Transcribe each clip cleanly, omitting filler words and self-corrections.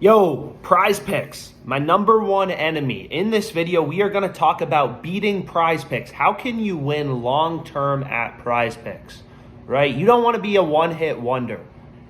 Yo, PrizePicks, my number one enemy. In this video, we are going to talk about beating PrizePicks. How can you win long-term at PrizePicks, right? You don't want to be a one-hit wonder.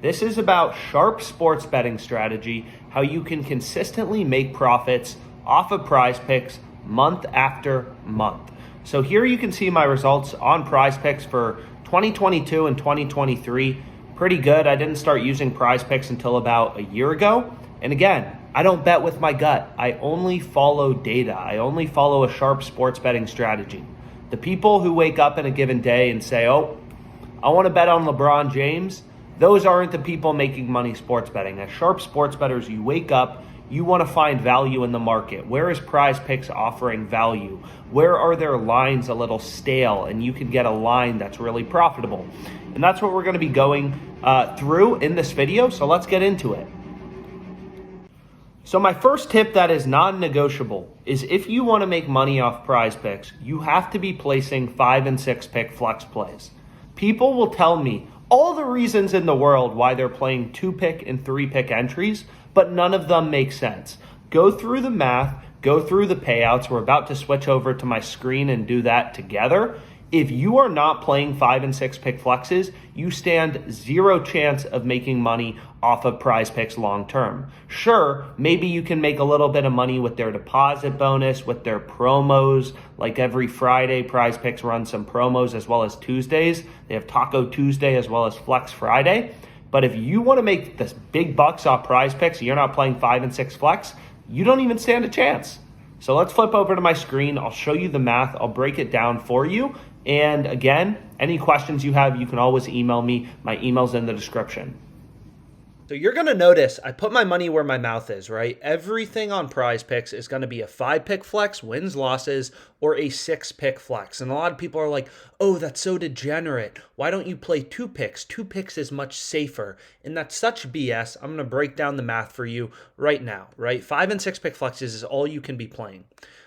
This is about sharp sports betting strategy, how you can consistently make profits off of PrizePicks month after month. So here you can see my results on PrizePicks for 2022 and 2023. Pretty good. I didn't start using PrizePicks until about a year ago. And again, I don't bet with my gut. I only follow data. I only follow a sharp sports betting strategy. The people who wake up in a given day and say, oh, I want to bet on LeBron James, those aren't the people making money sports betting. As sharp sports bettors, you wake up, you want to find value in the market. Where is PrizePicks offering value? Where are their lines a little stale and you can get a line that's really profitable? And that's what we're going to be going through in this video. So let's get into it. So my first tip that is non-negotiable is if you want to make money off PrizePicks, you have to be placing 5 and 6 pick flex plays. People will tell me all the reasons in the world why they're playing 2 pick and 3 pick entries, but none of them make sense. Go through the math, go through the payouts. We're about to switch over to my screen and do that together. If you are not playing 5 and 6 pick flexes, you stand zero chance of making money off of PrizePicks long term. Sure, maybe you can make a little bit of money with their deposit bonus, with their promos. Like every Friday, PrizePicks runs some promos as well as Tuesdays. They have Taco Tuesday as well as Flex Friday. But if you want to make this big bucks off PrizePicks and you're not playing 5 and 6 flex, you don't even stand a chance. So let's flip over to my screen. I'll show you the math. I'll break it down for you. And again, any questions you have, you can always email me. My email's in the description. So you're going to notice I put my money where my mouth is, right? Everything on PrizePicks is going to be a 5-pick flex, wins, losses, or a 6-pick flex. And a lot of people are like, oh, that's so degenerate. Why don't you play 2 picks? 2 picks is much safer. And that's such BS. I'm going to break down the math for you right now, right? 5 and 6-pick flexes is all you can be playing.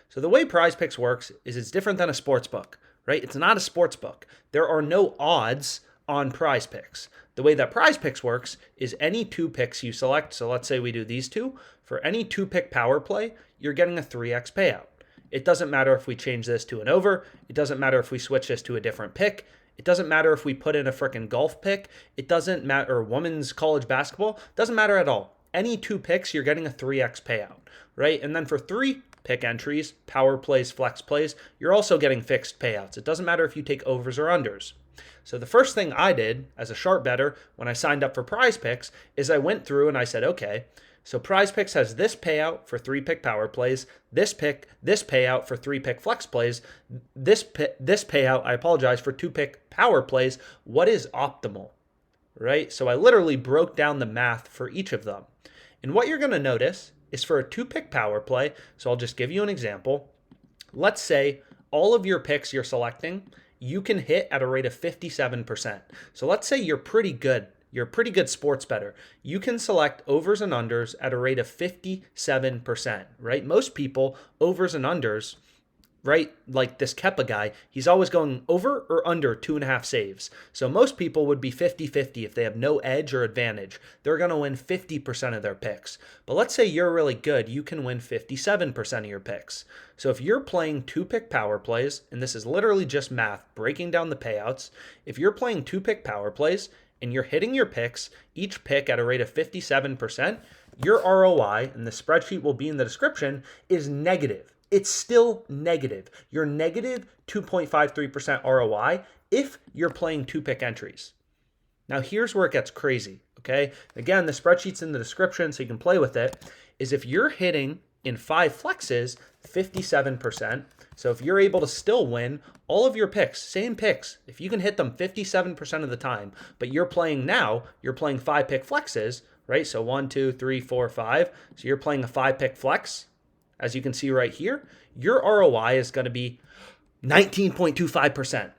So the way PrizePicks works is it's different than a sportsbook, right? It's not a sportsbook. There are no odds on PrizePicks. The way that PrizePicks works is any 2 picks you select. So let's say we do these 2. For any 2-pick power play, you're getting a 3x payout. It doesn't matter if we change this to an over. It doesn't matter if we switch this to a different pick. It doesn't matter if we put in a freaking golf pick. It doesn't matter, or women's college basketball. It doesn't matter at all. Any 2 picks, you're getting a 3x payout, right? And then for 3 pick entries, power plays, flex plays, you're also getting fixed payouts. It doesn't matter if you take overs or unders. So the first thing I did as a sharp bettor when I signed up for PrizePicks is I went through and I said, okay, so PrizePicks has this payout for 3-pick power plays, this payout for 3-pick flex plays, this payout, I apologize, for 2-pick power plays. What is optimal, right? So I literally broke down the math for each of them. And what you're going to notice is for a 2-pick power play, so I'll just give you an example. Let's say all of your picks you're selecting, you can hit at a rate of 57%. So let's say you're pretty good. You're a pretty good sports bettor. You can select overs and unders at a rate of 57%, right? Most people, overs and unders, right? Like this Kepa guy, he's always going over or under 2.5 saves. So most people would be 50-50 if they have no edge or advantage. They're going to win 50% of their picks. But let's say you're really good. You can win 57% of your picks. So if you're playing 2-pick power plays, and this is literally just math, breaking down the payouts, if you're playing 2-pick power plays and you're hitting your picks, each pick at a rate of 57%, your ROI, and the spreadsheet will be in the description, is negative. It's still negative. You're negative 2.53% ROI if you're playing 2-pick entries. Now here's where it gets crazy, okay? Again, the spreadsheet's in the description so you can play with it, is if you're hitting in 5 flexes, 57%. So if you're able to still win all of your picks, same picks, if you can hit them 57% of the time, but you're playing 5-pick flexes, right? So 1, 2, 3, 4, 5. So you're playing a 5-pick flex. As you can see right here, your ROI is going to be 19.25%.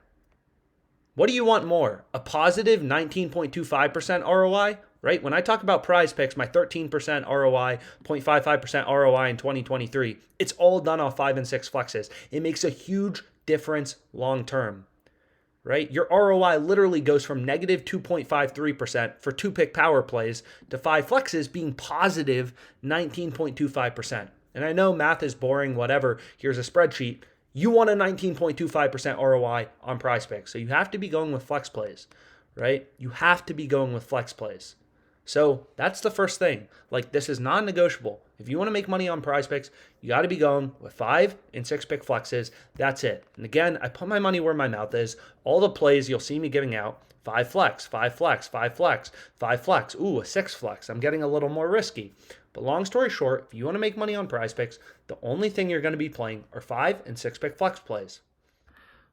What do you want more? A positive 19.25% ROI, right? When I talk about PrizePicks, my 13% ROI, 0.55% ROI in 2023, it's all done off 5 and 6 flexes. It makes a huge difference long term. right? Your ROI literally goes from negative 2.53% for 2-pick power plays to 5 flexes being positive 19.25%. And I know math is boring, whatever. Here's a spreadsheet. You want a 19.25% ROI on PrizePicks. So you have to be going with flex plays, right? You have to be going with flex plays. So that's the first thing. Like, this is non-negotiable. If you want to make money on PrizePicks, you got to be going with 5 and 6-pick flexes. That's it. And again, I put my money where my mouth is. All the plays you'll see me giving out: 5 flex, 5 flex, 5 flex, 5 flex. Ooh, a 6 flex. I'm getting a little more risky. But long story short, if you want to make money on PrizePicks, the only thing you're going to be playing are 5 and 6-pick flex plays.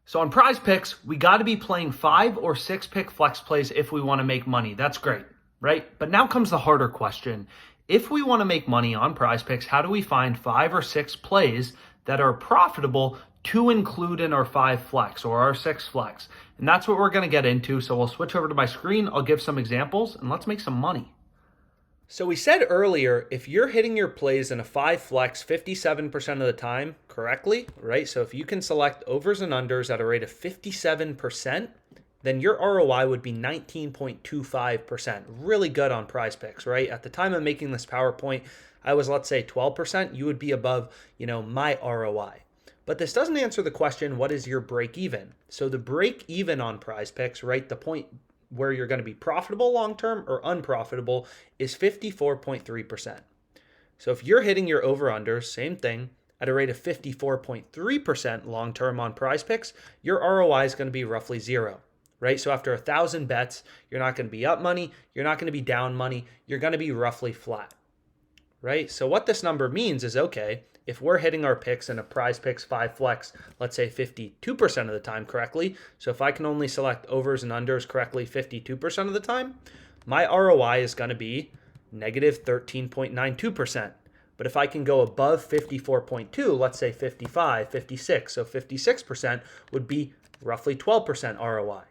So on PrizePicks, we got to be playing 5 or 6-pick flex plays if we want to make money. That's great, right? But now comes the harder question. If we want to make money on PrizePicks, how do we find 5 or 6 plays that are profitable to include in our 5 flex or our 6 flex? And that's what we're going to get into. So we'll switch over to my screen. I'll give some examples and let's make some money. So we said earlier, if you're hitting your plays in a 5 flex 57% of the time correctly, right? So if you can select overs and unders at a rate of 57%, then your ROI would be 19.25%. Really good on PrizePicks, right? At the time of making this PowerPoint, I was, let's say, 12%. You would be above, my ROI. But this doesn't answer the question, what is your break even? So the break even on PrizePicks, right, the point where you're going to be profitable long-term or unprofitable, is 54.3%. So if you're hitting your over-unders, same thing, at a rate of 54.3% long-term on PrizePicks, your ROI is going to be roughly 0, right? So after 1,000 bets, you're not going to be up money, you're not going to be down money, you're going to be roughly flat, right? So what this number means is, okay, if we're hitting our picks in a PrizePicks 5 flex, let's say 52% of the time correctly, so if I can only select overs and unders correctly 52% of the time, my ROI is going to be negative 13.92%. But if I can go above 54.2, let's say 55, 56, so 56% would be roughly 12% ROI.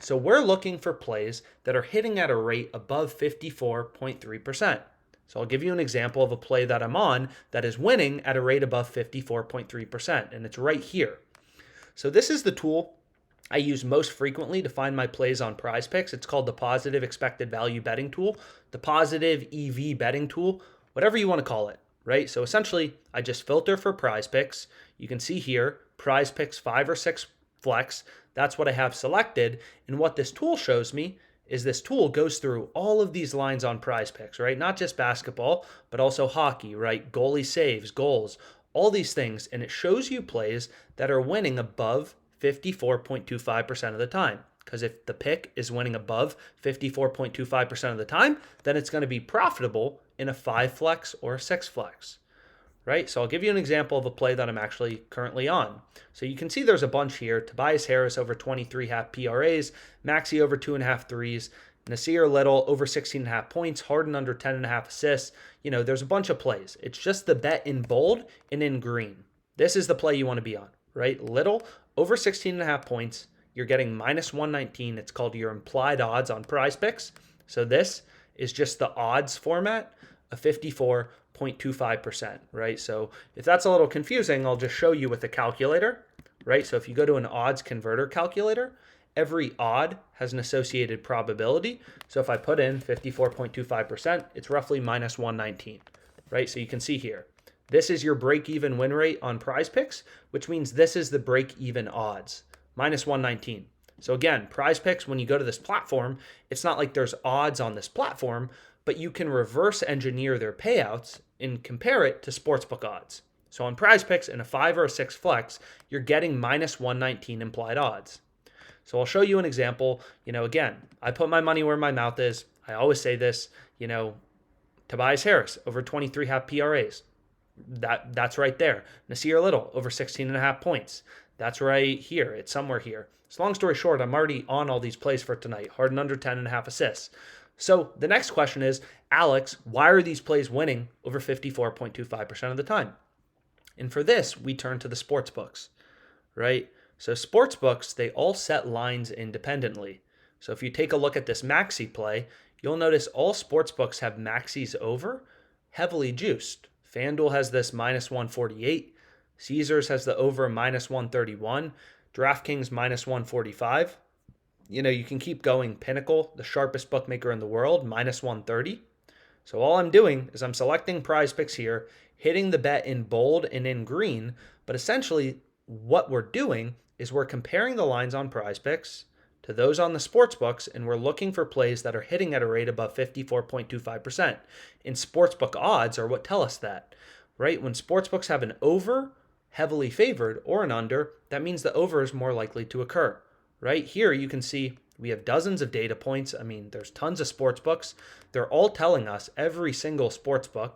So we're looking for plays that are hitting at a rate above 54.3%. So I'll give you an example of a play that I'm on that is winning at a rate above 54.3%, and it's right here. So this is the tool I use most frequently to find my plays on PrizePicks. It's called the Positive Expected Value Betting Tool, the Positive EV Betting Tool, whatever you want to call it, right? So essentially, I just filter for PrizePicks. You can see here, PrizePicks 5 or 6 flex. That's what I have selected, and what this tool shows me is this tool goes through all of these lines on PrizePicks, right? Not just basketball, but also hockey, right? Goalie saves, goals, all these things. And it shows you plays that are winning above 54.25% of the time. Because if the pick is winning above 54.25% of the time, then it's going to be profitable in a 5 flex or a 6 flex, right? So I'll give you an example of a play that I'm actually currently on. So you can see there's a bunch here. Tobias Harris over 23 half PRAs, Maxey over 2.5 threes, Nasir Little over 16.5 points, Harden under 10.5 assists. There's a bunch of plays. It's just the bet in bold and in green. This is the play you want to be on, right? Little over 16.5 points. You're getting minus 119. It's called your implied odds on PrizePicks. So this is just the odds format of 54.25%, right? So if that's a little confusing, I'll just show you with a calculator, right? So if you go to an odds converter calculator, every odd has an associated probability. So if I put in 54.25%, it's roughly minus 119, right? So you can see here, this is your break-even win rate on PrizePicks, which means this is the break-even odds, minus 119. So again, PrizePicks, when you go to this platform, it's not like there's odds on this platform, but you can reverse engineer their payouts and compare it to sportsbook odds. So on PrizePicks, in a 5 or a 6 flex, you're getting minus 119 implied odds. So I'll show you an example. Again, I put my money where my mouth is. I always say this, Tobias Harris over 23 half PRAs. That's right there. Nasir Little over 16.5 points. That's right here. It's somewhere here. So long story short, I'm already on all these plays for tonight. Harden under 10.5 assists. So the next question is, Alex, why are these plays winning over 54.25% of the time? And for this, we turn to the sports books, right? So sports books, they all set lines independently. So if you take a look at this Maxey play, you'll notice all sports books have Maxey's over heavily juiced. FanDuel has this minus 148. Caesars has the over minus 131. DraftKings minus 145. You can keep going. Pinnacle, the sharpest bookmaker in the world, minus 130. So all I'm doing is I'm selecting PrizePicks here, hitting the bet in bold and in green, but essentially what we're doing is we're comparing the lines on PrizePicks to those on the sportsbooks, and we're looking for plays that are hitting at a rate above 54.25%. And sportsbook odds are what tell us that, right? When sportsbooks have an over, heavily favored, or an under, that means the over is more likely to occur, right? Here you can see we have dozens of data points. I mean, there's tons of sportsbooks. They're all telling us, every single sportsbook.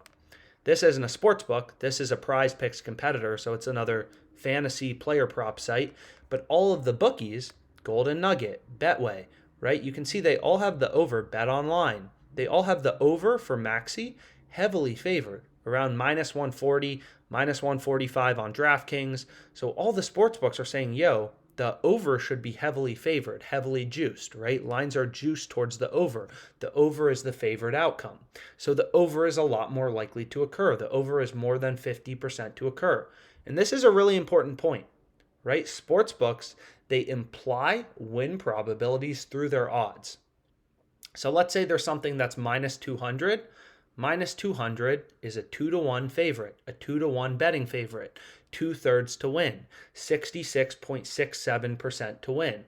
This isn't a sportsbook. This is a PrizePicks competitor, so it's another fantasy player prop site. But all of the bookies, Golden Nugget, Betway, right? You can see they all have the over, Bet Online. They all have the over for Maxi, heavily favored, around minus 140, minus 145 on DraftKings. So all the sportsbooks are saying, yo, the over should be heavily favored, heavily juiced, right? Lines are juiced towards the over. The over is the favored outcome. So the over is a lot more likely to occur. The over is more than 50% to occur. And this is a really important point, right? Sportsbooks, they imply win probabilities through their odds. So let's say there's something that's minus 200. Minus 200 is a 2-to-1 favorite, a 2-to-1 betting favorite, 2/3 to win, 66.67% to win,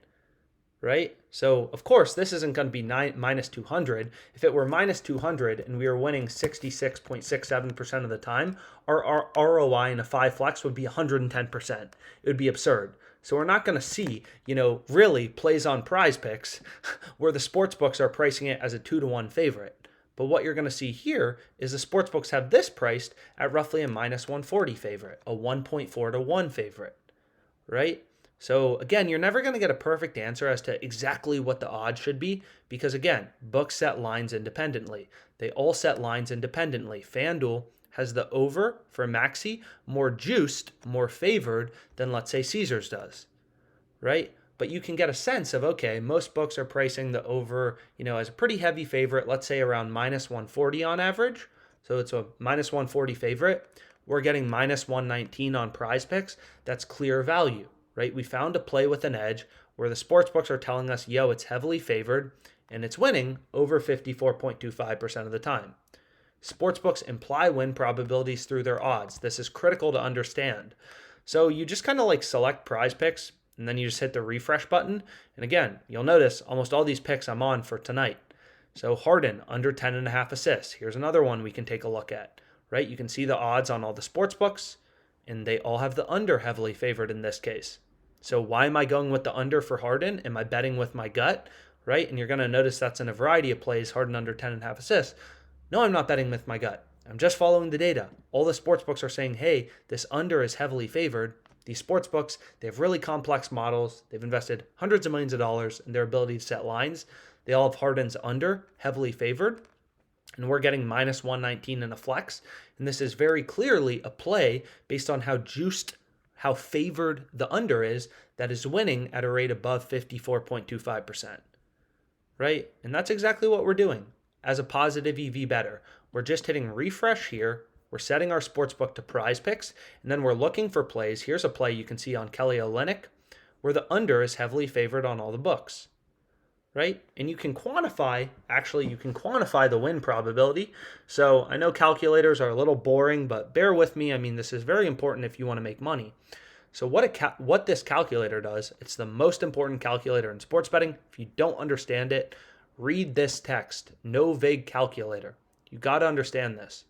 right? So, of course, this isn't going to be minus 200. If it were minus 200 and we were winning 66.67% of the time, our ROI in a 5 flex would be 110%. It would be absurd. So we're not going to see, really plays on PrizePicks where the sportsbooks are pricing it as a 2-to-1 favorite. But what you're going to see here is the sportsbooks have this priced at roughly a minus 140 favorite, a 1.4 to 1 favorite, right? So again, you're never going to get a perfect answer as to exactly what the odds should be because again, books set lines independently. They all set lines independently. FanDuel has the over for Maxi more juiced, more favored than let's say Caesars does, right? But you can get a sense of, okay, most books are pricing the over, as a pretty heavy favorite, let's say around minus 140 on average. So it's a minus 140 favorite. We're getting minus 119 on PrizePicks. That's clear value, right? We found a play with an edge where the sports books are telling us, yo, it's heavily favored and it's winning over 54.25% of the time. Sportsbooks imply win probabilities through their odds. This is critical to understand. So you just kind of like select PrizePicks, and then you just hit the refresh button. And again, you'll notice almost all these picks I'm on for tonight. So Harden, under 10.5 assists. Here's another one we can take a look at, right? You can see the odds on all the sports books, and they all have the under heavily favored in this case. So why am I going with the under for Harden? Am I betting with my gut, right? And you're going to notice that's in a variety of plays, Harden under 10.5 assists. No, I'm not betting with my gut. I'm just following the data. All the sports books are saying, hey, this under is heavily favored. These sports books, they have really complex models. They've invested hundreds of millions of dollars in their ability to set lines. They all have Harden's under, heavily favored. And we're getting minus 119 in a flex. And this is very clearly a play based on how juiced, how favored the under is that is winning at a rate above 54.25%. Right? And that's exactly what we're doing as a positive EV better. We're just hitting refresh here. We're setting our sportsbook to PrizePicks, and then we're looking for plays. Here's a play you can see on Kelly Olynyk, where the under is heavily favored on all the books, right? And you can quantify the win probability. So I know calculators are a little boring, but bear with me. I mean, this is very important if you want to make money. So what this calculator does, it's the most important calculator in sports betting. If you don't understand it, read this text, no vague calculator. You got to understand this.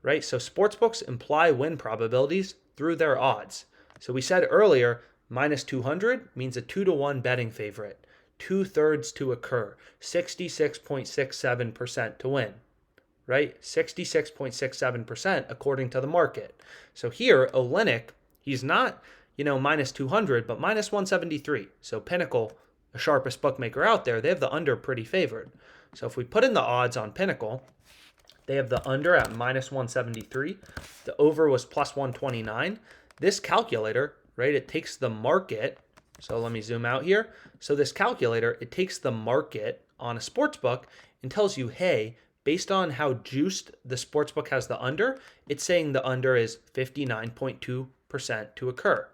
Right? So sportsbooks imply win probabilities through their odds. So we said earlier, minus 200 means a 2-to-1 betting favorite, 2/3 to occur, 66.67% to win, right? 66.67% according to the market. So here, Olynyk, he's not, minus 200, but minus 173. So Pinnacle, the sharpest bookmaker out there, they have the under pretty favored. So if we put in the odds on Pinnacle, they have the under at minus 173. The over was plus 129. This calculator, right, it takes the market. So let me zoom out here. So this calculator, it takes the market on a sportsbook and tells you, hey, based on how juiced the sportsbook has the under, it's saying the under is 59.2% to occur,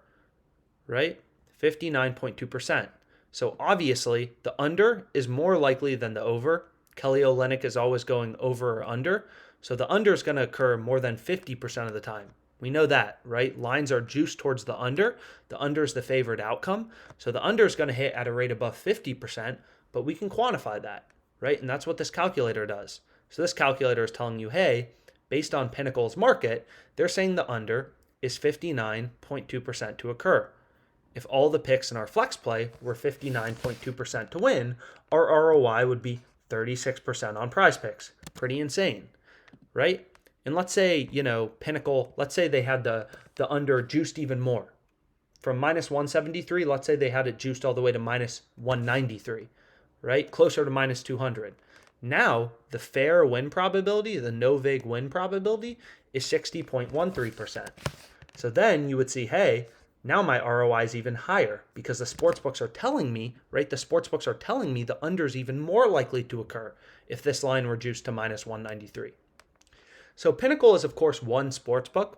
right? 59.2%. So obviously, the under is more likely than the over. Kelly Olynyk is always going over or under. So the under is going to occur more than 50% of the time. We know that, right? Lines are juiced towards the under. The under is the favored outcome. So the under is going to hit at a rate above 50%, but we can quantify that, right? And that's what this calculator does. So this calculator is telling you, hey, based on Pinnacle's market, they're saying the under is 59.2% to occur. If all the picks in our flex play were 59.2% to win, our ROI would be 36% on PrizePicks. Pretty insane, right? And let's say, Pinnacle, let's say they had the under juiced even more. From minus 173, let's say they had it juiced all the way to minus 193, right? Closer to minus 200. Now, the fair win probability, the no vig win probability, is 60.13%. So then you would see, hey, now my ROI is even higher because the sportsbooks are telling me, right? The sportsbooks are telling me the under is even more likely to occur if this line were juiced to minus 193. So Pinnacle is, of course, one sportsbook.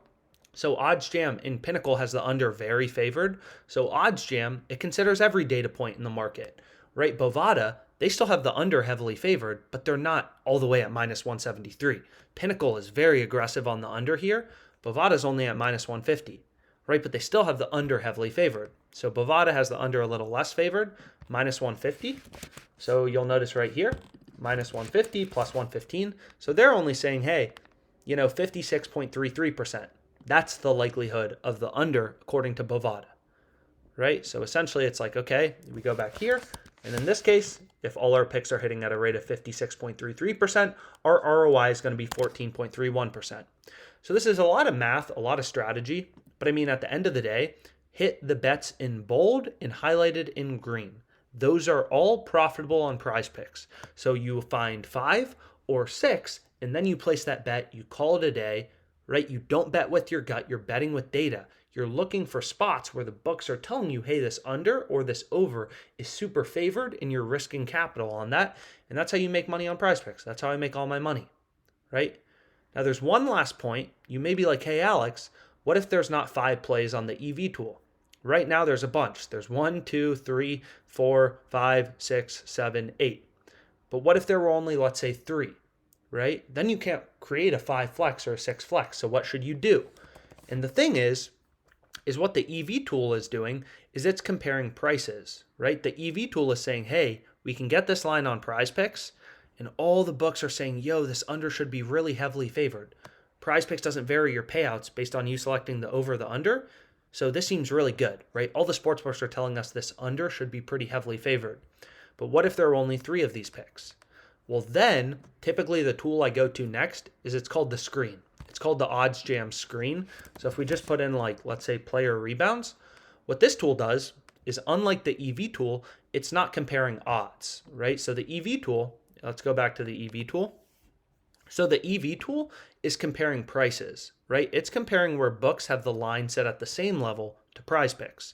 So OddsJam in Pinnacle has the under very favored. So OddsJam, it considers every data point in the market, right? Bovada, they still have the under heavily favored, but they're not all the way at minus 173. Pinnacle is very aggressive on the under here. Bovada's only at minus 150, right? But they still have the under heavily favored. So Bovada has the under a little less favored, minus 150. So you'll notice right here, minus 150 plus 115. So they're only saying, hey, 56.33%. That's the likelihood of the under according to Bovada, right? So essentially it's like, okay, we go back here. And in this case, if all our picks are hitting at a rate of 56.33%, our ROI is going to be 14.31%. So this is a lot of math, a lot of strategy. But I mean, at the end of the day, hit the bets in bold and highlighted in green. Those are all profitable on PrizePicks. So you find 5 or 6, and then you place that bet. You call it a day, right? You don't bet with your gut. You're betting with data. You're looking for spots where the books are telling you, hey, this under or this over is super favored, and you're risking capital on that. And that's how you make money on PrizePicks. That's how I make all my money, right? Now, there's one last point. You may be like, hey, Alex, what if there's not 5 plays on the EV tool? Right now, there's a bunch. There's 1, 2, 3, 4, 5, 6, 7, 8. But what if there were only, let's say, 3, right? Then you can't create a 5 flex or a 6 flex. So what should you do? And the thing is what the EV tool is doing is it's comparing prices, right? The EV tool is saying, hey, we can get this line on PrizePicks, and all the books are saying, yo, this under should be really heavily favored. PrizePicks doesn't vary your payouts based on you selecting the over or the under. So this seems really good, right? All the sportsbooks are telling us this under should be pretty heavily favored. But what if there are only 3 of these picks? Well, then typically the tool I go to next is it's called the screen. It's called the OddsJam screen. So if we just put in, like, let's say player rebounds, what this tool does is, unlike the EV tool, it's not comparing odds, right? So the EV tool, let's go back to the EV tool. So the EV tool is comparing prices, right? It's comparing where books have the line set at the same level to PrizePicks.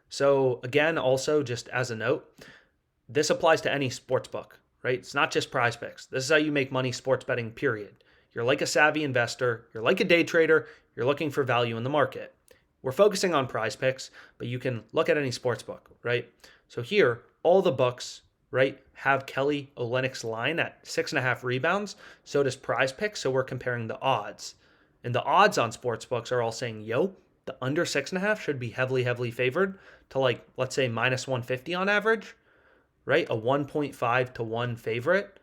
So again, also just as a note, this applies to any sports book, right? It's not just PrizePicks. This is how you make money sports betting, period. You're like a savvy investor. You're like a day trader. You're looking for value in the market. We're focusing on PrizePicks, but you can look at any sports book, right? So here, all the books, right, have Kelly Olynyk's line at 6.5 rebounds. So does PrizePicks. So we're comparing the odds. And the odds on sports books are all saying, yo, the under 6.5 should be heavily, heavily favored to, like, let's say minus 150 on average, right? A 1.5 to 1 favorite.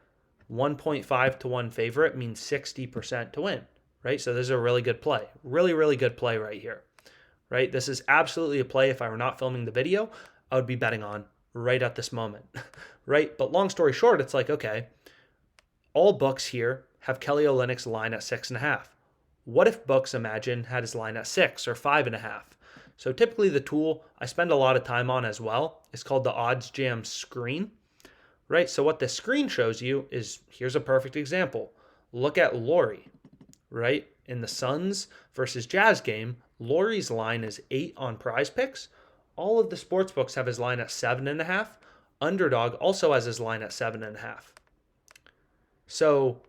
1.5 to 1 favorite means 60% to win, right? So this is a really good play. Really, really good play right here, right? This is absolutely a play. If I were not filming the video, I would be betting on right at this moment, right? But long story short, it's like, okay, all books here have Kelly Olynyk's line at 6.5. What if books, imagine, had his line at 6 or 5.5? So typically the tool I spend a lot of time on as well is called the OddsJam screen, right? So what this screen shows you is, here's a perfect example. Look at Laurie, right? In the Suns versus Jazz game, Laurie's line is 8 on PrizePicks. All of the sports books have his line at 7.5. Underdog also has his line at 7.5. So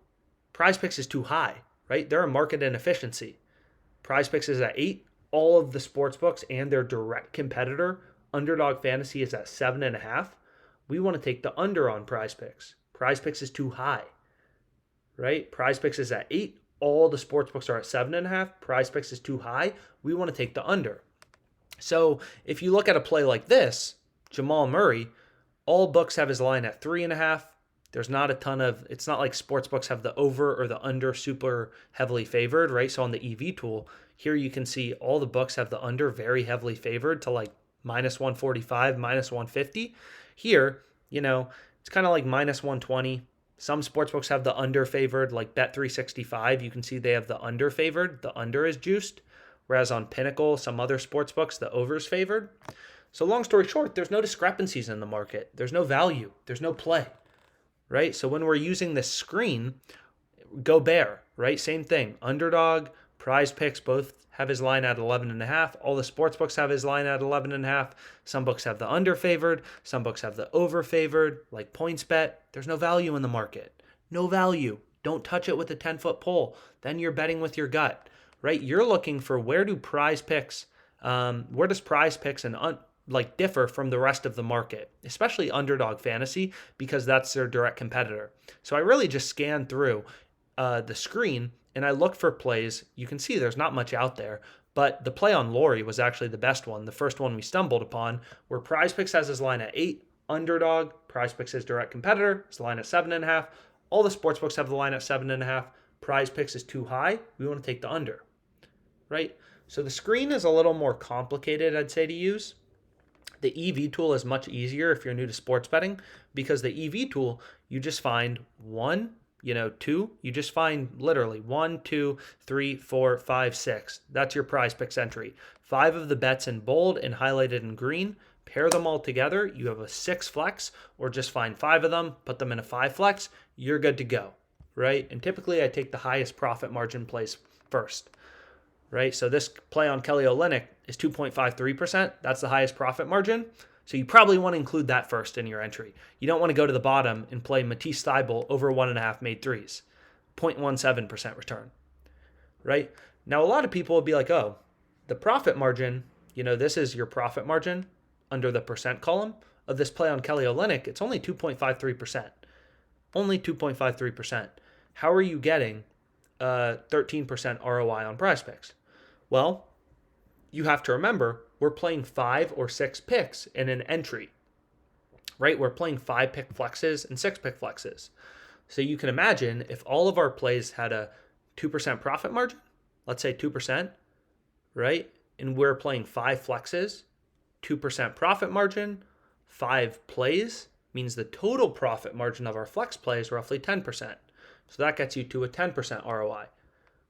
PrizePicks is too high, right? They're a market inefficiency. PrizePicks is at 8. All of the sports books and their direct competitor, Underdog Fantasy is at 7.5. We want to take the under on PrizePicks. PrizePicks is too high, right? PrizePicks is at 8. All the sportsbooks are at 7.5. PrizePicks is too high. We want to take the under. So if you look at a play like this, Jamal Murray, all books have his line at 3.5. There's not a ton of, it's not like sportsbooks have the over or the under super heavily favored, right? So on the EV tool, here you can see all the books have the under very heavily favored to like minus 145, minus 150. Here, it's kind of like minus 120. Some sportsbooks have the under favored, like Bet365. You can see they have the under favored. The under is juiced. Whereas on Pinnacle, some other sportsbooks, the over is favored. So long story short, there's no discrepancies in the market. There's no value. There's no play, right? So when we're using this screen, go bear, right? Same thing. Underdog, PrizePicks both have his line at 11.5. All the sports books have his line at 11.5. Some books have the under favored. Some books have the over favored, like PointsBet. There's no value in the market. No value. Don't touch it with a 10-foot pole. Then you're betting with your gut, right? You're looking for where does PrizePicks and differ from the rest of the market, especially Underdog Fantasy, because that's their direct competitor. So I really just scan through the screen and I look for plays. You can see there's not much out there, but the play on Laurie was actually the best one, the first one we stumbled upon, where PrizePicks has his line at 8, Underdog, PrizePicks is direct competitor, his line at 7.5. All the sportsbooks have the line at 7.5. PrizePicks is too high. We want to take the under, right? So the screen is a little more complicated, I'd say, to use. The EV tool is much easier if you're new to sports betting, because the EV tool, you just find 2. You just find literally 1, 2, 3, 4, 5, 6. That's your PrizePicks entry. 5 of the bets in bold and highlighted in green. Pair them all together. You have a 6 flex, or just find 5 of them, put them in a 5 flex. You're good to go, right? And typically I take the highest profit margin plays first, right? So this play on Kelly Olynyk is 2.53%. That's the highest profit margin. So you probably want to include that first in your entry. You don't want to go to the bottom and play Matisse Thybulle over 1.5 made threes. 0.17% return, right? Now, a lot of people will be like, oh, the profit margin, this is your profit margin under the percent column of this play on Kelly Olynyk. It's only 2.53%. Only 2.53%. How are you getting 13% ROI on PrizePicks? Well, you have to remember, we're playing 5 or 6 picks in an entry, right? We're playing 5 pick flexes and 6 pick flexes. So you can imagine if all of our plays had a 2% profit margin, let's say 2%, right? And we're playing 5 flexes, 2% profit margin, 5 plays means the total profit margin of our flex play is roughly 10%. So that gets you to a 10% ROI.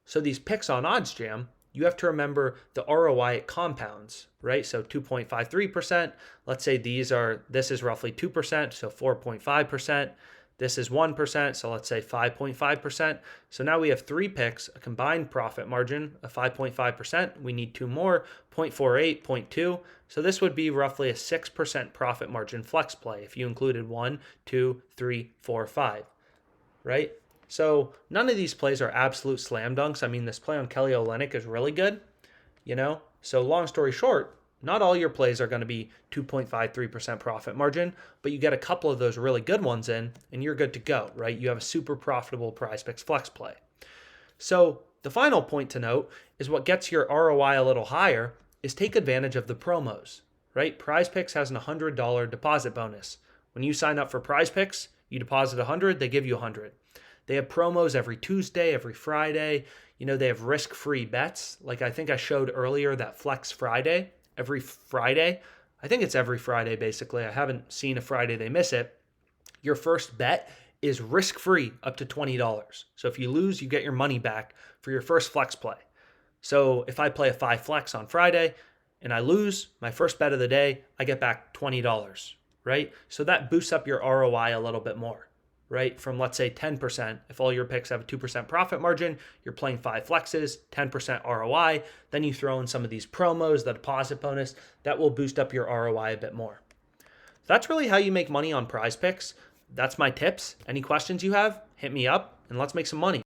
So these picks on OddsJam, you have to remember the ROI, it compounds, right? So 2.53%, let's say this is roughly 2%, so 4.5%. This is 1%, so let's say 5.5%. So now we have 3 picks, a combined profit margin of 5.5%. We need 2 more, 0.48, 0.2. So this would be roughly a 6% profit margin flex play if you included 1, 2, 3, 4, 5, right? So none of these plays are absolute slam dunks. I mean, this play on Kelly Olynyk is really good, So long story short, not all your plays are going to be 2.53% profit margin, but you get a couple of those really good ones in, and you're good to go, right? You have a super profitable PrizePicks flex play. So the final point to note is what gets your ROI a little higher is take advantage of the promos, right? PrizePicks has an $100 deposit bonus. When you sign up for PrizePicks, you deposit $100, they give you $100. They have promos every Tuesday, every Friday. They have risk-free bets. Like I think I showed earlier that Flex Friday, every Friday. I think it's every Friday, basically. I haven't seen a Friday they miss it. Your first bet is risk-free up to $20. So if you lose, you get your money back for your first flex play. So if I play a 5 flex on Friday and I lose my first bet of the day, I get back $20, right? So that boosts up your ROI a little bit more, right? From let's say 10%, if all your picks have a 2% profit margin, you're playing 5 flexes, 10% ROI, then you throw in some of these promos, the deposit bonus, that will boost up your ROI a bit more. That's really how you make money on PrizePicks. That's my tips. Any questions you have, hit me up and let's make some money.